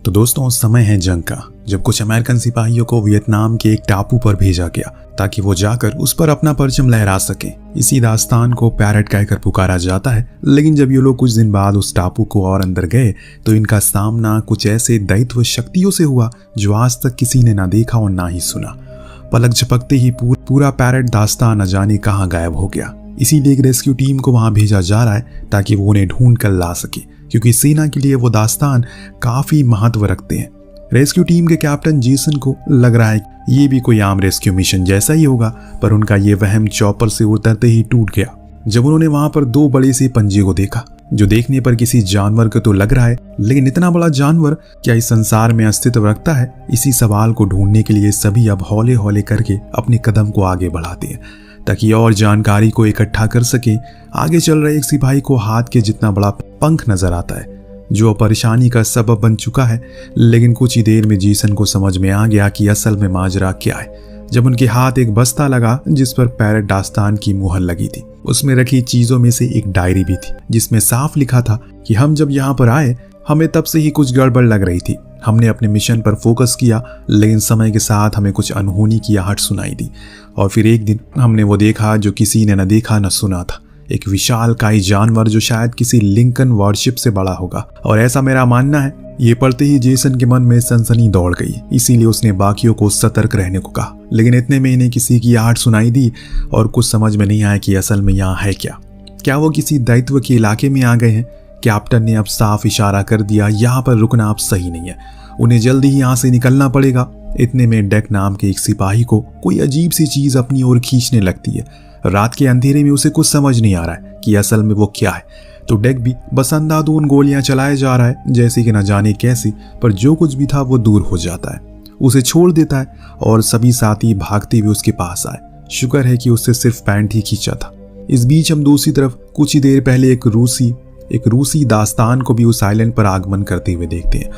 तो दोस्तों समय है जंग का, जब कुछ अमेरिकन सिपाहियों को वियतनाम के एक टापू पर भेजा गया ताकि वो जाकर उस पर अपना परचम लहरा सके। इसी दास्तान को पैरेट कहकर पुकारा जाता है। लेकिन जब ये लोग कुछ दिन बाद उस टापू को और अंदर गए तो इनका सामना कुछ ऐसे दैत्य शक्तियों से हुआ जो आज तक किसी ने ना देखा और ना ही सुना। पलक झपकते ही पूरा पैरेट दास्तान न जाने कहाँ गायब हो गया। इसीलिए एक रेस्क्यू टीम को वहां भेजा जा रहा है ताकि वो उन्हें ढूंढ कर ला सके, क्योंकि सेना के लिए वो दास्तान काफी महत्व रखते हैं। रेस्क्यू टीम के कैप्टन जेसन को लग रहा है ये भी कोई आम रेस्क्यू मिशन जैसा ही होगा, पर उनका ये वहम चॉपर से उतरते ही टूट गया जब उन्होंने वहां पर दो बड़े से पंजे को देखा, जो देखने पर किसी जानवर को तो लग रहा है, लेकिन इतना बड़ा जानवर क्या इस संसार में अस्तित्व रखता है? इसी सवाल को ढूंढने के लिए सभी अब हौले हौले करके अपने कदम को आगे बढ़ाते हैं ताकि और जानकारी को इकट्ठा कर सके। आगे चल रहे एक सिपाही को हाथ के जितना बड़ा पंख नजर आता है जो परेशानी का सबब बन चुका है। लेकिन कुछ ही देर में जेसन को समझ में आ गया कि असल में माजरा क्या है, जब उनके हाथ एक बस्ता लगा जिस पर पैरेट दास्तान की मुहर लगी थी। उसमें रखी चीजों में से एक डायरी भी थी जिसमें साफ लिखा था कि हम जब यहाँ पर आए हमें तब से ही कुछ गड़बड़ लग रही थी। हमने अपने मिशन पर फोकस किया, लेकिन समय के साथ हमें कुछ अनहोनी की आहट सुनाई दी और फिर एक दिन हमने वो देखा जो किसी ने न देखा न सुना था। एक विशालकाय जानवर जो शायद किसी लिंकन वॉरशिप से बड़ा होगा, और ऐसा मेरा मानना है। ये पढ़ते ही जेसन के मन में सनसनी दौड़ गई, इसीलिए उसने बाकियों को सतर्क रहने को कहा। लेकिन इतने में इन्हें किसी की आहट सुनाई दी और कुछ समझ में नहीं आया कि असल में यहाँ है क्या वो किसी दैत्य के इलाके में आ गए हैं? कैप्टन ने अब साफ इशारा कर दिया, यहाँ पर रुकना अब सही नहीं है, उन्हें जल्दी ही यहाँ से निकलना पड़ेगा। इतने में डेक नाम के एक सिपाही को कोई अजीब सी चीज अपनी ओर खींचने लगती है। रात के अंधेरे में उसे कुछ समझ नहीं आ रहा है कि असल में वो क्या है, तो डेक भी बस अंधाधुंध गोलियां चलाए जा रहा है जैसे कि न जाने कैसे, पर जो कुछ भी था वो दूर हो जाता है, उसे छोड़ देता है और सभी साथी भागते हुए उसके पास आए। शुक्र है कि उससे सिर्फ पैंट ही खींचा था। इस बीच हम दूसरी तरफ कुछ ही देर पहले एक रूसी दास्तान को भी उस आइलैंड पर आगमन करते हुए देखते हैं,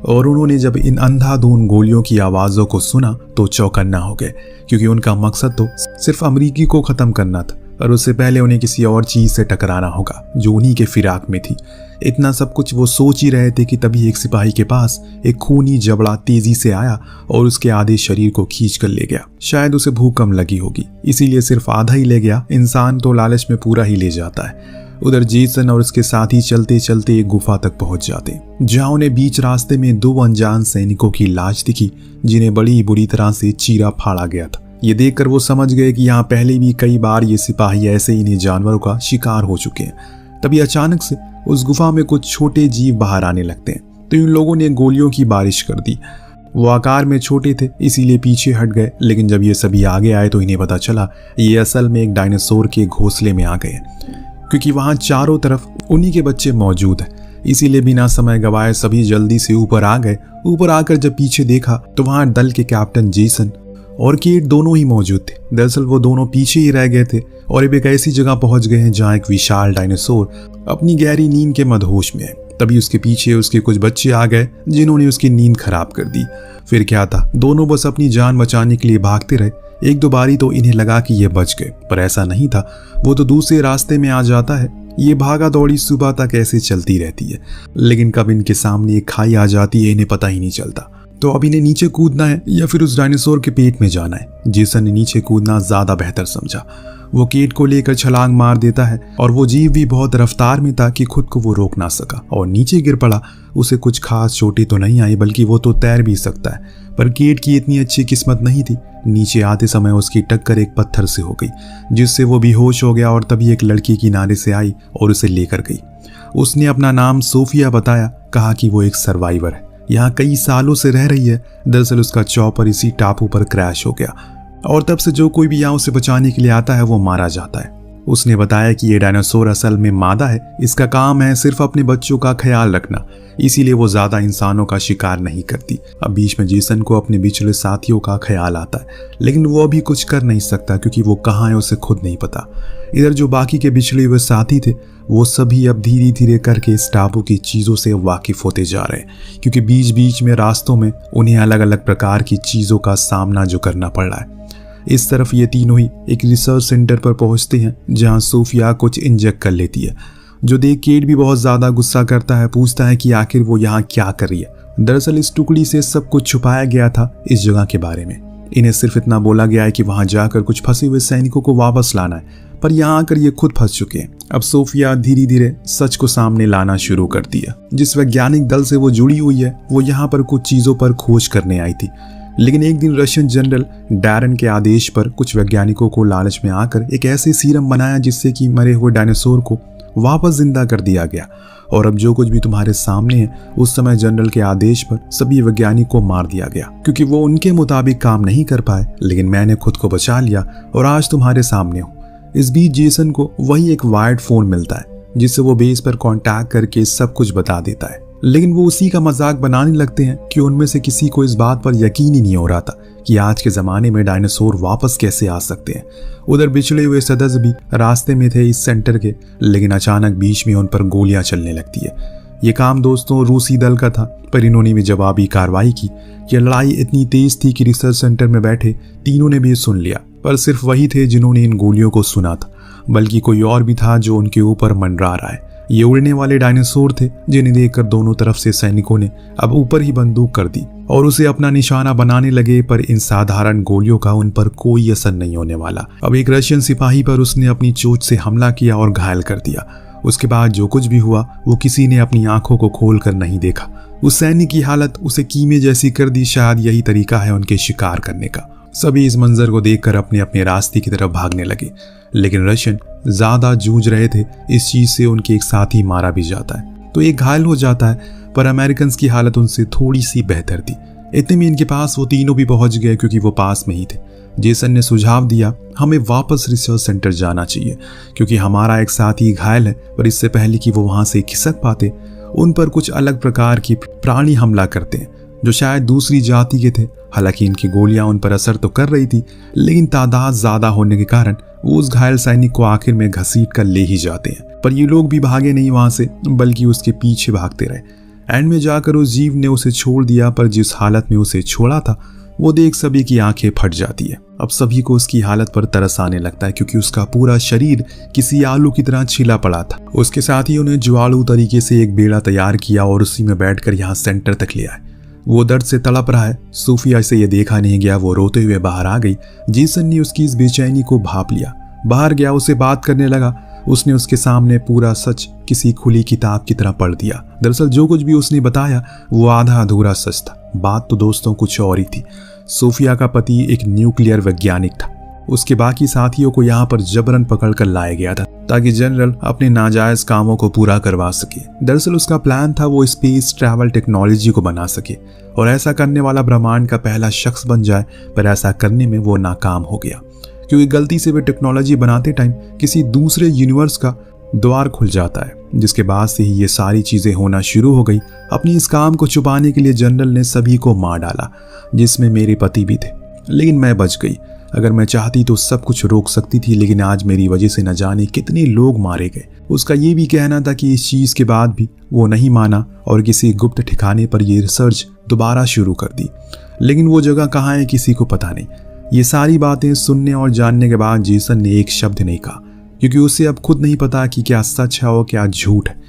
और उन्होंने जब इन अंधाधुंध गोलियों की आवाजों को सुना तो चौकन्ना हो गए, क्योंकि उनका मकसद तो सिर्फ अमेरिकी को खत्म करना था और उससे पहले उन्हें किसी और चीज से टकराना होगा जो उन्हीं के फिराक में थी। इतना सब कुछ वो सोच ही रहे थे कि तभी एक सिपाही के पास एक खूनी जबड़ा तेजी से आया और उसके आधे शरीर को खींच कर ले गया। शायद उसे भूख कम लगी होगी, इसीलिए सिर्फ आधा ही ले गया। इंसान तो लालच में पूरा ही ले जाता है। उधर जेसन और उसके साथी चलते चलते एक गुफा तक पहुंच जाते, जहां उन्हें बीच रास्ते में दो अनजान सैनिकों की लाश दिखी जिन्हें बड़ी बुरी तरह से चीरा फाड़ा गया था। ये देखकर वो समझ गए कि यहाँ पहले भी कई बार ये सिपाही ऐसे इन्हीं जानवरों का शिकार हो चुके हैं। तभी अचानक से उस गुफा में कुछ छोटे जीव बाहर आने लगते हैं, तो इन लोगों ने गोलियों की बारिश कर दी। वो आकार में छोटे थे इसीलिए पीछे हट गए, लेकिन जब ये सभी आगे आए तो इन्हें पता चला ये असल में एक डायनासोर के घोंसले में आ गए, क्योंकि वहां चारों तरफ उन्हीं के बच्चे मौजूद हैं। इसीलिए बिना समय गवाए सभी जल्दी से ऊपर आ गए। ऊपर आकर जब पीछे देखा तो वहां दल के कैप्टन जेसन और केट दोनों ही मौजूद थे। दरअसल वो दोनों पीछे ही रह गए थे और अब एक ऐसी जगह पहुंच गए हैं जहां एक विशाल डायनासोर अपनी गहरी नींद के मदहोश में है। तभी उसके पीछे उसके कुछ बच्चे आ गए जिन्होंने उसकी नींद खराब कर दी। फिर क्या था, दोनों बस अपनी जान बचाने के लिए भागते रहे। एक दो बारी तो इन्हें लगा कि ये बच गए, पर ऐसा नहीं था। वो तो दूसरे रास्ते में आ जाता है। ये भागा दौड़ी सुबह तक ऐसे चलती रहती है, लेकिन कब इनके सामने एक खाई आ जाती है इन्हें पता ही नहीं चलता। तो अब इन्हें नीचे कूदना है या फिर उस डायनासोर के पेट में जाना है। जेसन ने नीचे कूदना ज्यादा बेहतर समझा। वो केट को लेकर छलांग मार देता है और वो जीव भी बहुत रफ्तार में था कि खुद को वो रोक ना सका और नीचे गिर पड़ा। उसे कुछ खास चोटें तो नहीं आई, बल्कि वो तो तैर भी सकता है, पर केट की इतनी अच्छी किस्मत नहीं थी। नीचे आते समय उसकी टक्कर एक पत्थर से हो गई, जिससे वो बेहोश हो गया और तभी एक लड़की किनारे से आई और उसे लेकर गई। उसने अपना नाम सोफिया बताया, कहा कि वो एक सर्वाइवर है, यहाँ कई सालों से रह रही है। दरअसल उसका चॉपर इसी टापू पर क्रैश हो गया और तब से जो कोई भी यहाँ उसे बचाने के लिए आता है वो मारा जाता है। उसने बताया कि ये डायनासोर असल में मादा है, इसका काम है सिर्फ अपने बच्चों का ख्याल रखना, इसीलिए वो ज्यादा इंसानों का शिकार नहीं करती। अब बीच में जेसन को अपने बिछड़े साथियों का ख्याल आता है, लेकिन वो अभी कुछ कर नहीं सकता क्योंकि वो कहाँ है उसे खुद नहीं पता। इधर जो बाकी के बिछड़े हुए साथी थे वो सभी अब धीरे धीरे करके इस टापू की चीजों से वाकिफ होते जा रहे हैं, क्योंकि बीच बीच में रास्तों में उन्हें अलग अलग प्रकार की चीजों का सामना जो करना पड़ रहा है। इस तरफ ये तीनों ही एक रिसर्च सेंटर पर पहुंचते हैं जहां सोफिया कुछ इंजेक्ट कर लेती है। जो देख केट भी बहुत ज्यादा गुस्सा करता है, पूछता है कि आखिर वो यहाँ क्या कर रही है। दरअसल इस टुकड़ी से सब कुछ छुपाया गया था इस जगह के बारे में। इन्हें सिर्फ इतना बोला गया है कि वहां जाकर कुछ फंसे हुए सैनिकों को वापस लाना है, पर यहाँ आकर ये खुद फंस चुके हैं। अब सोफिया धीरे धीरे सच को सामने लाना शुरू कर दिया। जिस वैज्ञानिक दल से वो जुड़ी हुई है वो यहाँ पर कुछ चीजों पर खोज करने आई थी, लेकिन एक दिन रशियन जनरल डैरन के आदेश पर कुछ वैज्ञानिकों को लालच में आकर एक ऐसे सीरम बनाया जिससे कि मरे हुए डायनासोर को वापस जिंदा कर दिया गया। और अब जो कुछ भी तुम्हारे सामने है, उस समय जनरल के आदेश पर सभी वैज्ञानिक को मार दिया गया क्योंकि वो उनके मुताबिक काम नहीं कर पाए, लेकिन मैंने खुद को बचा लिया और आज तुम्हारे सामने हूँ। इस बीच जेसन को वही एक वायर्ड फोन मिलता है जिससे वो बेस पर कांटेक्ट करके सब कुछ बता देता है, लेकिन वो उसी का मजाक बनाने लगते हैं कि उनमें से किसी को इस बात पर यकीन ही नहीं हो रहा था कि आज के जमाने में डायनासोर वापस कैसे आ सकते हैं। उधर बिछड़े हुए सदस्य भी रास्ते में थे इस सेंटर के, लेकिन अचानक बीच में उन पर गोलियां चलने लगती है। ये काम दोस्तों रूसी दल का था, पर इन्होंने भी जवाबी कार्रवाई की। यह लड़ाई इतनी तेज थी कि रिसर्च सेंटर में बैठे तीनों ने भी सुन लिया, पर सिर्फ वही थे जिन्होंने इन गोलियों को सुना था, बल्कि कोई और भी था जो उनके ऊपर मंडरा रहा है। ये उड़ने वाले डायनासोर थे जिन्हें देखकर दोनों तरफ से सैनिकों ने अब ऊपर ही बंदूक कर दी और उसे अपना निशाना बनाने लगे, पर इन साधारण गोलियों का उन पर कोई असर नहीं होने वाला। अब एक रशियन सिपाही पर उसने अपनी चोट से हमला किया और घायल कर दिया। उसके बाद जो कुछ भी हुआ वो किसी ने अपनी आंखों को खोलकर नहीं देखा। उस सैनिक की हालत उसे कीमे जैसी कर दी। शायद यही तरीका है उनके शिकार करने का। सभी इस मंजर को देखकर अपने अपने रास्ते की तरफ भागने लगे, लेकिन रशियन ज्यादा जूझ रहे थे। इस चीज से उनके एक साथी मारा भी जाता है तो एक घायल हो जाता है, पर अमेरिकन की हालत उनसे थोड़ी सी बेहतर थी। इतने में इनके पास वो तीनों भी पहुंच गए क्योंकि वो पास में ही थे। जेसन ने सुझाव दिया, हमें वापस रिसर्च सेंटर जाना चाहिए क्योंकि हमारा एक साथी घायल है, पर इससे पहले कि वो वहां से खिसक पाते उन पर कुछ अलग प्रकार की प्राणी हमला करते हैं जो शायद दूसरी जाति के थे। हालांकि इनकी गोलियां उन पर असर तो कर रही थी, लेकिन तादाद ज्यादा होने के कारण वो उस घायल सैनिक को आखिर में घसीट कर ले ही जाते हैं। पर ये लोग भी भागे नहीं वहां से, बल्कि उसके पीछे भागते रहे। एंड में जाकर उस जीव ने उसे छोड़ दिया, पर जिस हालत में उसे छोड़ा था वो देख सभी की आंखें फट जाती है। अब सभी को उसकी हालत पर तरस आने लगता है क्योंकि उसका पूरा शरीर किसी आलू की तरह छिला पड़ा था। उसके साथियों ने जुआलू तरीके से एक बेड़ा तैयार किया और उसी में बैठकर यहाँ सेंटर तक ले आए। वो दर्द से तड़प रहा है। सोफिया से ये देखा नहीं गया, वो रोते हुए बाहर आ गई। जेसन ने उसकी इस बेचैनी को भांप लिया, बाहर गया, उसे बात करने लगा। उसने उसके सामने पूरा सच किसी खुली किताब की तरह पढ़ दिया। दरअसल जो कुछ भी उसने बताया वो आधा अधूरा सच था। बात तो दोस्तों कुछ और ही थी। सोफिया का पति एक न्यूक्लियर वैज्ञानिक था। उसके बाकी साथियों को यहाँ पर जबरन पकड़ कर लाया गया था ताकि जनरल अपने नाजायज कामों को पूरा करवा सके। दरअसल उसका प्लान था वो स्पेस ट्रैवल टेक्नोलॉजी को बना सके और ऐसा करने वाला ब्रह्मांड का पहला शख्स बन जाए, पर ऐसा करने में वो नाकाम हो गया क्योंकि गलती से वे टेक्नोलॉजी बनाते टाइम किसी दूसरे यूनिवर्स का द्वार खुल जाता है, जिसके बाद से ही ये सारी चीजें होना शुरू हो गई। अपनी इस काम को छुपाने के लिए जनरल ने सभी को मार डाला, जिसमें मेरे पति भी थे, लेकिन मैं बच गई। अगर मैं चाहती तो सब कुछ रोक सकती थी, लेकिन आज मेरी वजह से न जाने कितने लोग मारे गए। उसका ये भी कहना था कि इस चीज के बाद भी वो नहीं माना और किसी गुप्त ठिकाने पर ये रिसर्च दोबारा शुरू कर दी, लेकिन वो जगह कहाँ है किसी को पता नहीं। ये सारी बातें सुनने और जानने के बाद जेसन ने एक शब्द नहीं कहा क्योंकि उसे अब खुद नहीं पता कि क्या सच है और क्या झूठ है।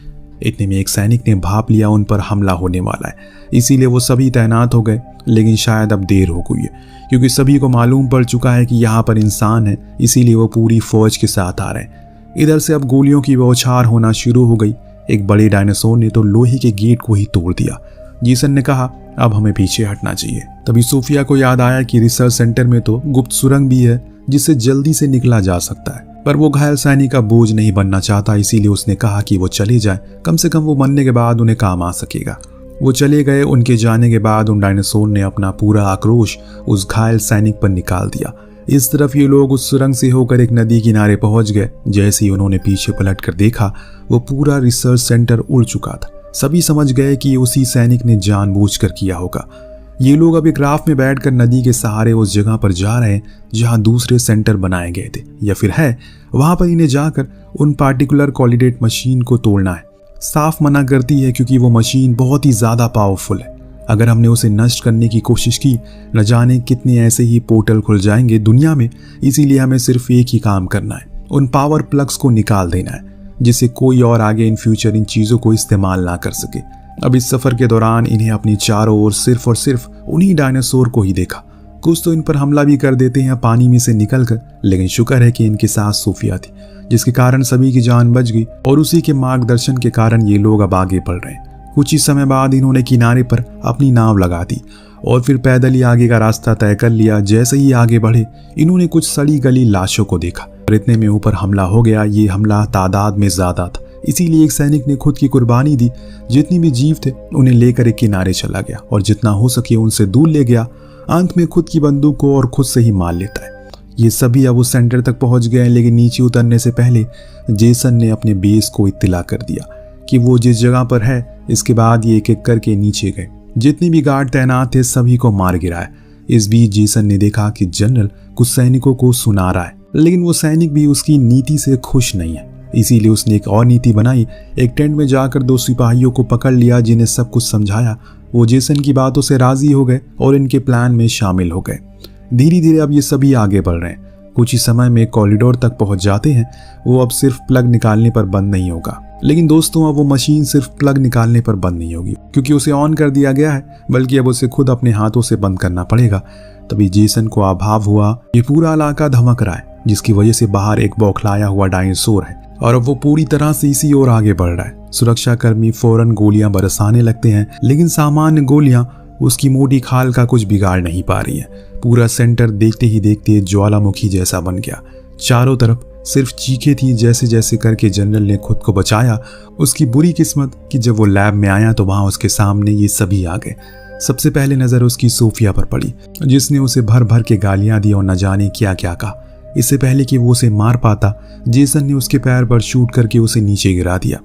इतने में एक सैनिक ने भाप लिया उन पर हमला होने वाला है, इसीलिए वो सभी तैनात हो गए। लेकिन शायद अब देर हो गई है क्योंकि सभी को मालूम पड़ चुका है कि यहाँ पर इंसान है, इसीलिए वो पूरी फौज के साथ आ रहे हैं। इधर से अब गोलियों की बौछार होना शुरू हो गई। एक बड़े डायनासोर ने तो लोहे के गेट को ही तोड़ दिया। जेसन ने कहा, अब हमें पीछे हटना चाहिए। तभी सोफिया को याद आया कि रिसर्च सेंटर में तो गुप्त सुरंग भी है जिससे जल्दी से निकला जा सकता है, पर वो घायल सैनिक का बोझ नहीं बनना चाहता, इसीलिए उसने कहा कि वो चले जाए, कम से कम वो मरने के बाद उन्हें काम आ सकेगा। वो चले गए। उनके जाने के बाद उन डायनासोर ने अपना पूरा आक्रोश उस घायल सैनिक पर निकाल दिया। इस तरफ ये लोग उस सुरंग से होकर एक नदी किनारे पहुंच गए। जैसे ही उन्होंने पीछे पलट कर देखा, वो पूरा रिसर्च सेंटर उड़ चुका था। सभी समझ गए कि उसी सैनिक ने जानबूझकर किया होगा। ये लोग अब एक राफ्ट में बैठकर नदी के सहारे उस जगह पर जा रहे हैं जहां दूसरे सेंटर बनाए गए थे, या फिर है वहां पर इन्हें जाकर उन पार्टिकुलर कोऑर्डिनेट मशीन को तोड़ना है। साफ मना करती है क्योंकि वो मशीन बहुत ही ज्यादा पावरफुल है। अगर हमने उसे नष्ट करने की कोशिश की, न जाने कितने ऐसे ही पोर्टल खुल जाएंगे दुनिया में। इसीलिए हमें सिर्फ एक ही काम करना है, उन पावर प्लग्स को निकाल देना है। जिससे कोई और आगे इन फ्यूचर इन चीज़ों को इस्तेमाल ना कर सके। अब इस सफ़र के दौरान इन्हें अपनी चारों ओर सिर्फ और सिर्फ उन्हीं डायनासोर को ही देखा। कुछ तो इन पर हमला भी कर देते हैं पानी में से निकलकर, लेकिन शुक्र है कि इनके साथ सोफिया थी, जिसके कारण सभी की जान बच गई और उसी के मार्गदर्शन के कारण ये लोग अब आगे बढ़ रहे हैं। कुछ ही समय बाद इन्होंने किनारे पर अपनी नाव लगा दी और फिर पैदल ही आगे का रास्ता तय कर लिया। जैसे ही आगे बढ़े इन्होंने कुछ सड़ी गली लाशों को देखा और इतने में ऊपर हमला हो गया। ये हमला तादाद में ज्यादा था, इसीलिए एक सैनिक ने खुद की कुर्बानी दी। जितनी भी जीव थे उन्हें लेकर एक किनारे चला गया और जितना हो सके उनसे दूर ले गया। अंत में खुद की बंदूक को और खुद से ही मार लेता है। ये सभी अब उस सेंटर तक पहुंच गए, लेकिन नीचे उतरने से पहले जेसन ने अपने बेस को इत्तला कर दिया कि वो जिस जगह पर है। इसके बाद ये एक एक करके नीचे गए। जितनी भी गार्ड तैनात थे सभी को मार गिराया। इस बीच जेसन ने देखा कि जनरल कुछ सैनिकों को सुना रहा है, लेकिन वो सैनिक भी उसकी नीति से खुश नहीं है। इसीलिए उसने एक और नीति बनाई। एक टेंट में जाकर 2 सिपाहियों को पकड़ लिया, जिन्हें सब कुछ समझाया। वो जेसन की बातों से राजी हो गए और इनके प्लान में शामिल हो गए। धीरे धीरे अब ये सभी आगे बढ़ रहे हैं। कुछ ही समय में कॉरिडोर तक पहुंच जाते हैं। वो अब सिर्फ प्लग निकालने पर बंद नहीं होगा, लेकिन दोस्तों अब वो मशीन सिर्फ प्लग निकालने पर बंद नहीं होगी, क्योंकि उसे ऑन कर दिया गया है, बल्कि अब उसे खुद अपने हाथों से बंद करना पड़ेगा। तभी जेसन को अभाव हुआ ये पूरा इलाका धमक रहा है, जिसकी वजह से बाहर एक बौखलाया हुआ डायनासोर है और अब वो पूरी तरह से इसी ओर आगे बढ़ रहा है। सुरक्षाकर्मी फौरन गोलियां बरसाने लगते हैं, लेकिन सामान्य गोलियां उसकी मोटी खाल का कुछ बिगाड़ नहीं पा रही है। पूरा सेंटर देखते ही देखते ज्वालामुखी जैसा बन गया। चारों तरफ सिर्फ चीखें थी। जैसे जैसे करके जनरल ने खुद को बचाया। उसकी बुरी किस्मत कि जब वो लैब में आया तो वहां उसके सामने ये सभी आ गए। सबसे पहले नजर उसकी सोफिया पर पड़ी, जिसने उसे भर भर के गालियां दी और न जाने क्या क्या कहा। इससे पहले कि वो उसे मार पाता, जेसन ने उसके पैर पर शूट करके उसे नीचे गिरा दिया।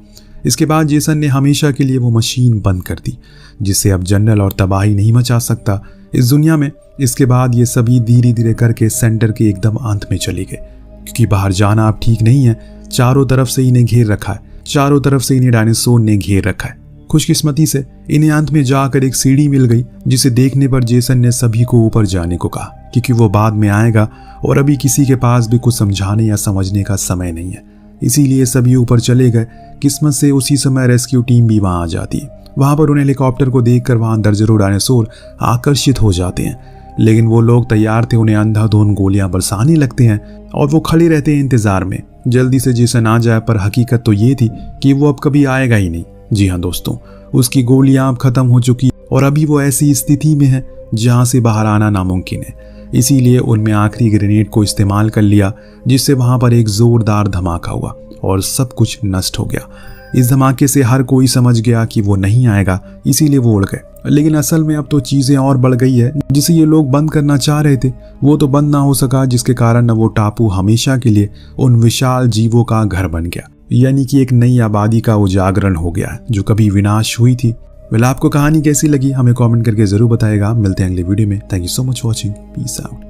इसके बाद जेसन ने हमेशा के लिए वो मशीन बंद कर दी, जिससे अब जनरल और तबाही नहीं मचा सकता इस दुनिया में। इसके बाद ये सभी धीरे धीरे करके सेंटर के एकदम अंत में चले गए, क्योंकि बाहर जाना अब ठीक नहीं है। चारों तरफ से इन्हें घेर रखा है, चारों तरफ से इन्हें डायनासोर ने घेर रखा है। खुशकिस्मती से इन्हें अंत में जाकर एक सीढ़ी मिल गई, जिसे देखने पर जेसन ने सभी को ऊपर जाने को कहा, क्योंकि वो बाद में आएगा और अभी किसी के पास भी कुछ समझाने या समझने का समय नहीं है। इसीलिए सभी ऊपर चले गए। किस्मत से उसी समय रेस्क्यू टीम भी वहां आ जाती है। वहां पर उन्हें हेलीकॉप्टर को देखकर वहां दर्जनों डायनासोर आकर्षित हो जाते हैं, लेकिन वो लोग तैयार थे। उन्हें अंधाधुंध गोलियां बरसाने लगते हैं और वो खड़े रहते हैं इंतजार में, जल्दी से जेसन आ जाए। पर हकीकत तो ये थी कि वो अब कभी आएगा ही नहीं। जी हाँ दोस्तों, उसकी गोलियां अब खत्म हो चुकी और अभी वो ऐसी स्थिति में है जहां से बाहर आना नामुमकिन है। इसीलिए उनमें आखिरी ग्रेनेड को इस्तेमाल कर लिया, जिससे वहां पर एक जोरदार धमाका हुआ और सब कुछ नष्ट हो गया। इस धमाके से हर कोई समझ गया कि वो नहीं आएगा, इसीलिए वो उड़ गए। लेकिन असल में अब तो चीजें और बढ़ गई है। जिसे ये लोग बंद करना चाह रहे थे वो तो बंद ना हो सका, जिसके कारण वो टापू हमेशा के लिए उन विशाल जीवों का घर बन गया। यानी कि एक नई आबादी का उजागरण हो गया जो कभी विनाश हुई थी। वेल, आपको कहानी कैसी लगी हमें कमेंट करके जरूर बताएगा। मिलते हैं अगले वीडियो में। Thank you so much watching. Peace out.